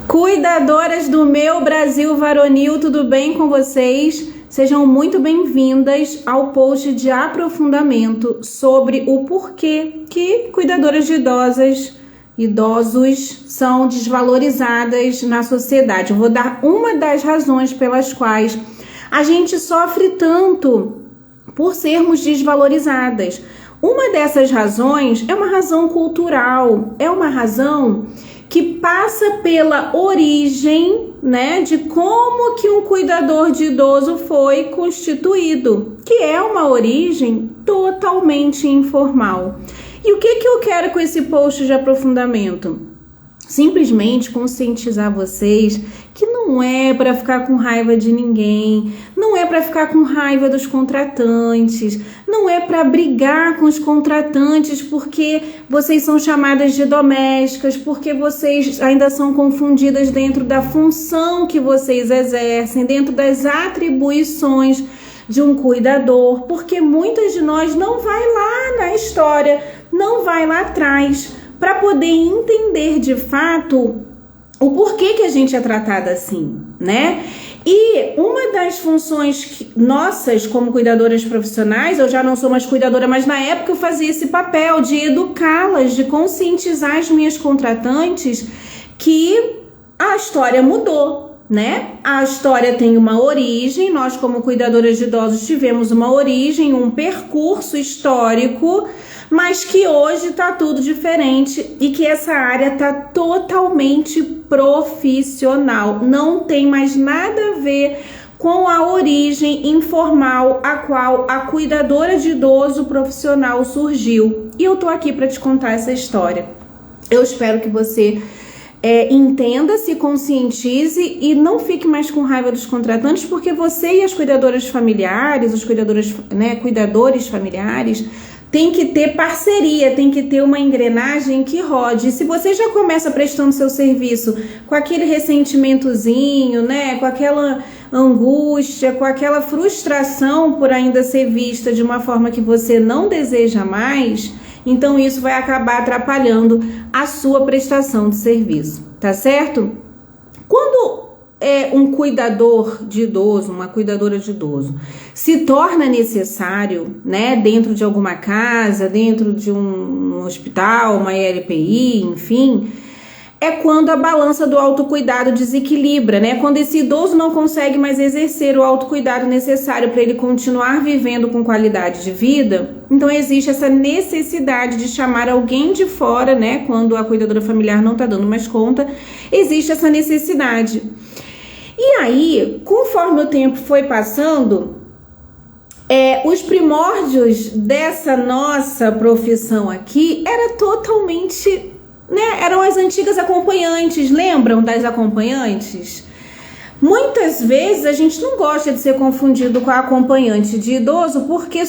Cuidadoras do meu Brasil varonil, tudo bem com vocês? Sejam muito bem-vindas ao post de aprofundamento sobre o porquê que cuidadoras de idosos são desvalorizadas na sociedade. Eu vou dar uma das razões pelas quais a gente sofre tanto por sermos desvalorizadas. Uma dessas razões é uma razão cultural, é uma razão que passa pela origem, né, de como que um cuidador de idoso foi constituído, que é uma origem totalmente informal. E o que eu quero com esse post de aprofundamento? Simplesmente conscientizar vocês que não é para ficar com raiva de ninguém, não é para ficar com raiva dos contratantes, não é para brigar com os contratantes porque vocês são chamadas de domésticas, porque vocês ainda são confundidas dentro da função que vocês exercem, dentro das atribuições de um cuidador, porque muitas de nós não vai lá na história, não vai lá atrás, para poder entender de fato o porquê que a gente é tratada assim, né? E uma das funções nossas como cuidadoras profissionais, eu já não sou mais cuidadora, mas na época eu fazia esse papel de educá-las, de conscientizar as minhas contratantes que a história mudou, né? A história tem uma origem, nós como cuidadoras de idosos tivemos uma origem, um percurso histórico, mas que hoje tá tudo diferente e que essa área tá totalmente profissional, não tem mais nada a ver com a origem informal a qual a cuidadora de idoso profissional surgiu. E eu tô aqui para te contar essa história. Eu espero que você entenda, se conscientize e não fique mais com raiva dos contratantes, porque você e as cuidadoras familiares, os cuidadores familiares, tem que ter parceria, tem que ter uma engrenagem que rode. Se você já começa prestando seu serviço com aquele ressentimentozinho, né, com aquela angústia, com aquela frustração por ainda ser vista de uma forma que você não deseja mais, então isso vai acabar atrapalhando a sua prestação de serviço, tá certo? Quando um cuidador de idoso, uma cuidadora de idoso, se torna necessário, né, dentro de alguma casa, dentro de um hospital, uma ELPI, enfim, é quando a balança do autocuidado desequilibra, né? Quando esse idoso não consegue mais exercer o autocuidado necessário para ele continuar vivendo com qualidade de vida, então existe essa necessidade de chamar alguém de fora, né? Quando a cuidadora familiar não está dando mais conta, existe essa necessidade. E aí, conforme o tempo foi passando, os primórdios dessa nossa profissão aqui era totalmente, né, eram as antigas acompanhantes, lembram das acompanhantes? Muitas vezes a gente não gosta de ser confundido com a acompanhante de idoso porque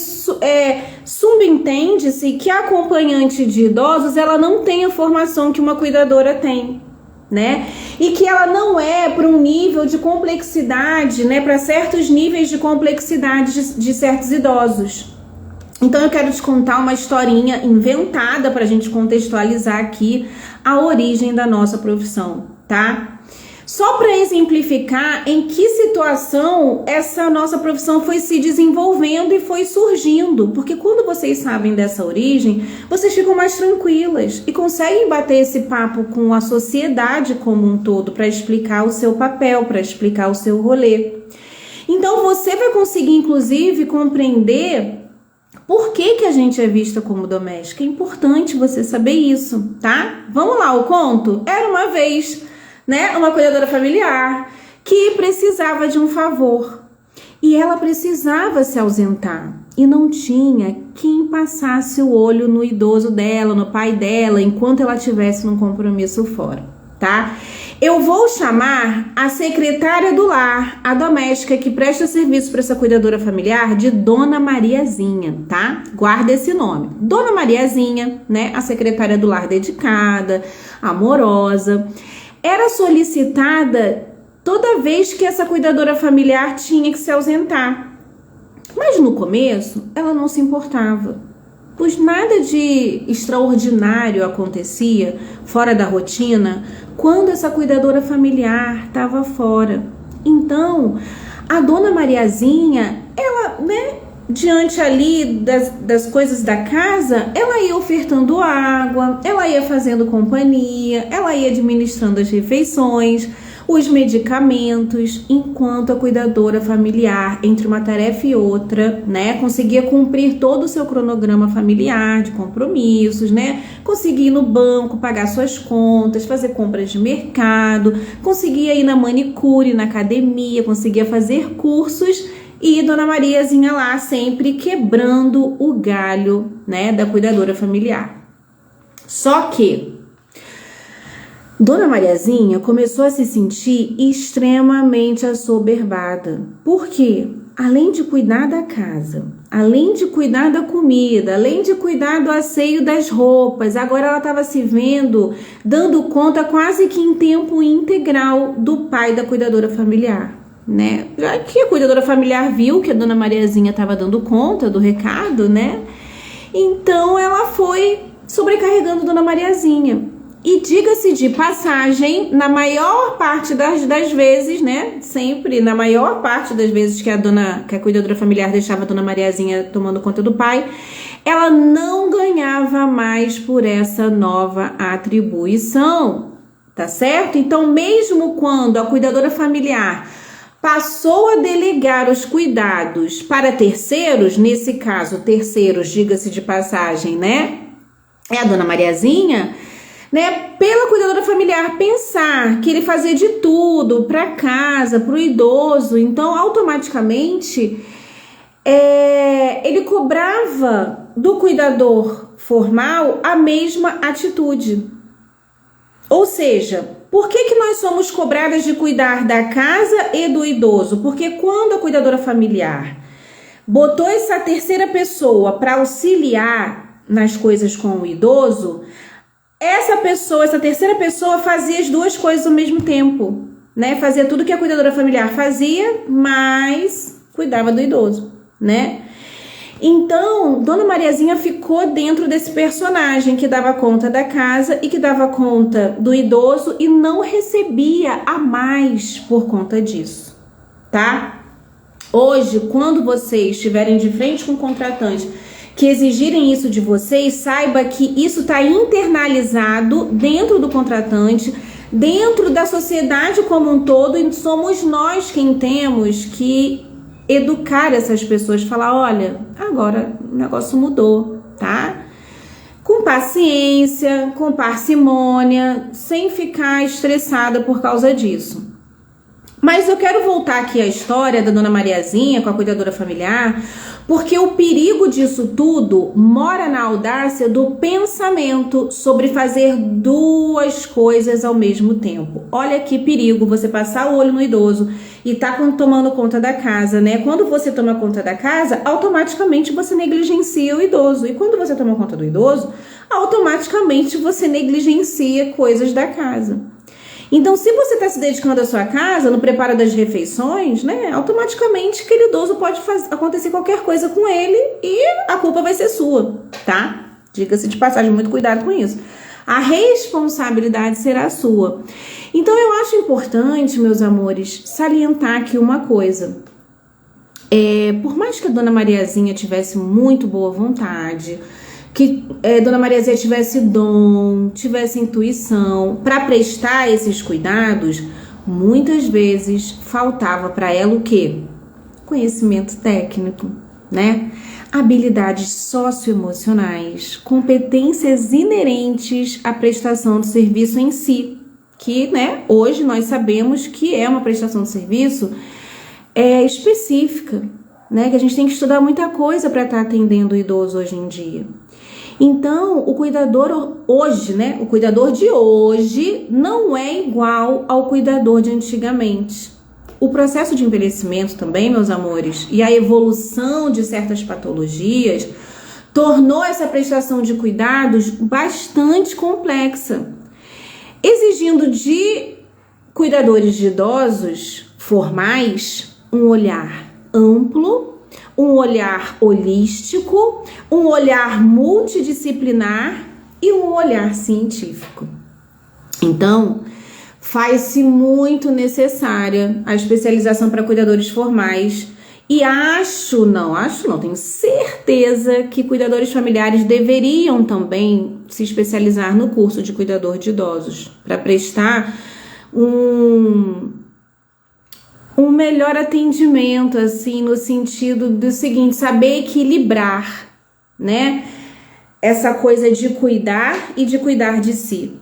subentende-se que a acompanhante de idosos ela não tem a formação que uma cuidadora tem, né? E que ela não é para um nível de complexidade, né, para certos níveis de complexidade de certos idosos. Então eu quero te contar uma historinha inventada para a gente contextualizar aqui a origem da nossa profissão, tá? Só para exemplificar em que situação essa nossa profissão foi se desenvolvendo e foi surgindo, porque quando vocês sabem dessa origem, vocês ficam mais tranquilas e conseguem bater esse papo com a sociedade como um todo para explicar o seu papel, para explicar o seu rolê. Então você vai conseguir inclusive compreender por que a gente é vista como doméstica. É importante você saber isso, tá? Vamos lá, o conto? Era uma vez, né, uma cuidadora familiar que precisava de um favor e ela precisava se ausentar e não tinha quem passasse o olho no idoso dela, no pai dela, enquanto ela estivesse num compromisso fora, tá? Eu vou chamar a secretária do lar, a doméstica que presta serviço para essa cuidadora familiar, de Dona Mariazinha, tá? Guarda esse nome. Dona Mariazinha, né, a secretária do lar dedicada, amorosa, era solicitada toda vez que essa cuidadora familiar tinha que se ausentar. Mas no começo, ela não se importava. pois nada de extraordinário acontecia fora da rotina quando essa cuidadora familiar estava fora. Então, a dona Mariazinha, ela, diante ali das coisas da casa, ela ia ofertando água, ela ia fazendo companhia, ela ia administrando as refeições, os medicamentos, enquanto a cuidadora familiar, entre uma tarefa e outra, conseguia cumprir todo o seu cronograma familiar de compromissos, conseguia ir no banco, pagar suas contas, fazer compras de mercado, conseguia ir na manicure, na academia, conseguia fazer cursos, e Dona Mariazinha lá sempre quebrando o galho, da cuidadora familiar. Só que Dona Mariazinha começou a se sentir extremamente assoberbada. Por quê? Além de cuidar da casa, além de cuidar da comida, além de cuidar do asseio das roupas, agora ela estava se vendo dando conta quase que em tempo integral do pai da cuidadora familiar, Já que a cuidadora familiar viu que a Dona Mariazinha estava dando conta do recado, Então ela foi sobrecarregando Dona Mariazinha. E diga-se de passagem, na maior parte das vezes, sempre na maior parte das vezes que a cuidadora familiar deixava a Dona Mariazinha tomando conta do pai, ela não ganhava mais por essa nova atribuição, tá certo? Então, mesmo quando a cuidadora familiar passou a delegar os cuidados para terceiros, nesse caso, terceiros, diga-se de passagem, é a Dona Mariazinha, pela cuidadora familiar pensar que ele fazia de tudo para casa, para o idoso, então automaticamente ele cobrava do cuidador formal a mesma atitude. Ou seja, por que nós somos cobradas de cuidar da casa e do idoso? Porque quando a cuidadora familiar botou essa terceira pessoa para auxiliar nas coisas com o idoso, essa terceira pessoa fazia as duas coisas ao mesmo tempo, Fazia tudo que a cuidadora familiar fazia, mas cuidava do idoso, Então, Dona Mariazinha ficou dentro desse personagem que dava conta da casa e que dava conta do idoso e não recebia a mais por conta disso, tá? Hoje, quando vocês estiverem de frente com o contratante que exigirem isso de vocês, saiba que isso está internalizado dentro do contratante, dentro da sociedade como um todo, e somos nós quem temos que educar essas pessoas, falar, olha, agora o negócio mudou, tá? Com paciência, com parcimônia, sem ficar estressada por causa disso. Mas eu quero voltar aqui à história da Dona Mariazinha com a cuidadora familiar, porque o perigo disso tudo mora na audácia do pensamento sobre fazer duas coisas ao mesmo tempo. Olha que perigo você passar o olho no idoso e tá tomando conta da casa, Quando você toma conta da casa, automaticamente você negligencia o idoso. E quando você toma conta do idoso, automaticamente você negligencia coisas da casa. Então, se você está se dedicando à sua casa, no preparo das refeições, automaticamente aquele idoso pode acontecer qualquer coisa com ele e a culpa vai ser sua, tá? Diga-se de passagem, muito cuidado com isso. A responsabilidade será sua. Então, eu acho importante, meus amores, salientar aqui uma coisa. Por mais que a Dona Mariazinha tivesse muito boa vontade, que Dona Mariazinha tivesse dom, tivesse intuição para prestar esses cuidados, muitas vezes faltava para ela o quê? Conhecimento técnico, Habilidades socioemocionais, competências inerentes à prestação do serviço em si, que, hoje nós sabemos que é uma prestação de serviço específica, que a gente tem que estudar muita coisa para estar atendendo o idoso hoje em dia. Então, o cuidador hoje, o cuidador de hoje não é igual ao cuidador de antigamente. O processo de envelhecimento também, meus amores, e a evolução de certas patologias tornou essa prestação de cuidados bastante complexa, exigindo de cuidadores de idosos formais um olhar amplo um olhar holístico, um olhar multidisciplinar e um olhar científico. Então, faz-se muito necessária a especialização para cuidadores formais e tenho certeza que cuidadores familiares deveriam também se especializar no curso de cuidador de idosos para prestar um melhor atendimento, assim, no sentido do seguinte, saber equilibrar, né, essa coisa de cuidar e de cuidar de si,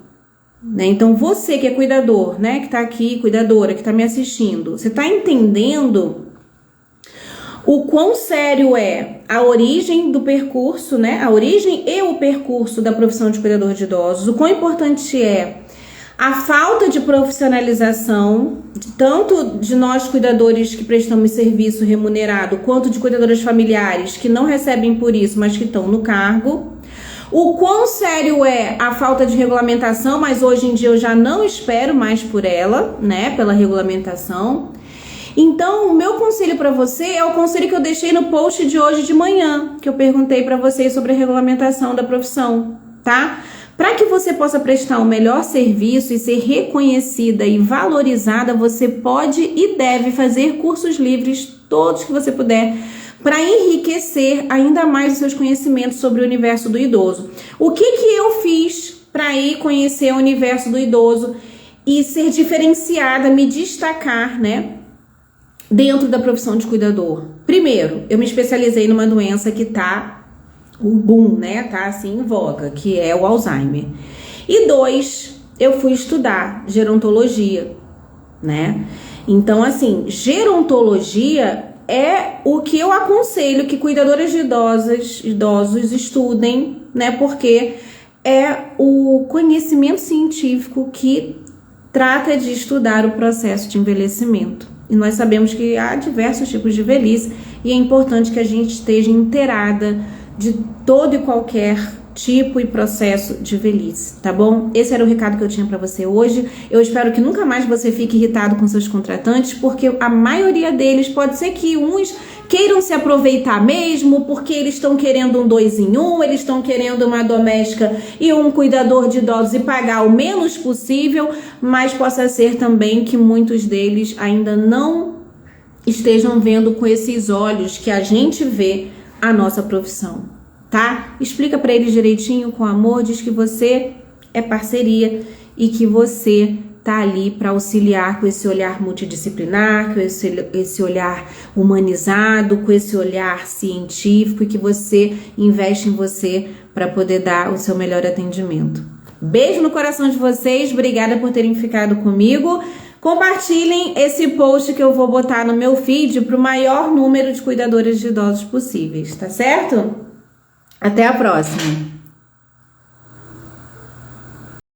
né? Então, você que é cuidador, né, que tá aqui, cuidadora, que tá me assistindo, você tá entendendo o quão sério é a origem do percurso, né, a origem e o percurso da profissão de cuidador de idosos, o quão importante é a falta de profissionalização, tanto de nós cuidadores que prestamos serviço remunerado, quanto de cuidadoras familiares que não recebem por isso, mas que estão no cargo. O quão sério é a falta de regulamentação, mas hoje em dia eu já não espero mais por ela, né, pela regulamentação. Então, o meu conselho para você é o conselho que eu deixei no post de hoje de manhã, que eu perguntei para vocês sobre a regulamentação da profissão, tá? Para que você possa prestar um melhor serviço e ser reconhecida e valorizada, você pode e deve fazer cursos livres, todos que você puder, para enriquecer ainda mais os seus conhecimentos sobre o universo do idoso. O que eu fiz para ir conhecer o universo do idoso e ser diferenciada, me destacar, né, dentro da profissão de cuidador? Primeiro, eu me especializei numa doença que o boom, né, tá assim em voga, que é o Alzheimer. E 2, eu fui estudar gerontologia, né? Então, assim, gerontologia é o que eu aconselho que cuidadoras de idosos estudem, né? Porque é o conhecimento científico que trata de estudar o processo de envelhecimento. E nós sabemos que há diversos tipos de velhice e é importante que a gente esteja inteirada de todo e qualquer tipo e processo de velhice, tá bom? Esse era o recado que eu tinha para você hoje. Eu espero que nunca mais você fique irritado com seus contratantes, porque a maioria deles pode ser que uns queiram se aproveitar mesmo, porque eles estão querendo um 2 em 1, eles estão querendo uma doméstica e um cuidador de idosos e pagar o menos possível, mas possa ser também que muitos deles ainda não estejam vendo com esses olhos que a gente vê a nossa profissão, tá? Explica para eles direitinho, com amor, diz que você é parceria e que você tá ali para auxiliar com esse olhar multidisciplinar, com esse olhar humanizado, com esse olhar científico e que você investe em você para poder dar o seu melhor atendimento. Beijo no coração de vocês, obrigada por terem ficado comigo. Compartilhem esse post que eu vou botar no meu feed para o maior número de cuidadoras de idosos possíveis, tá certo? Até a próxima!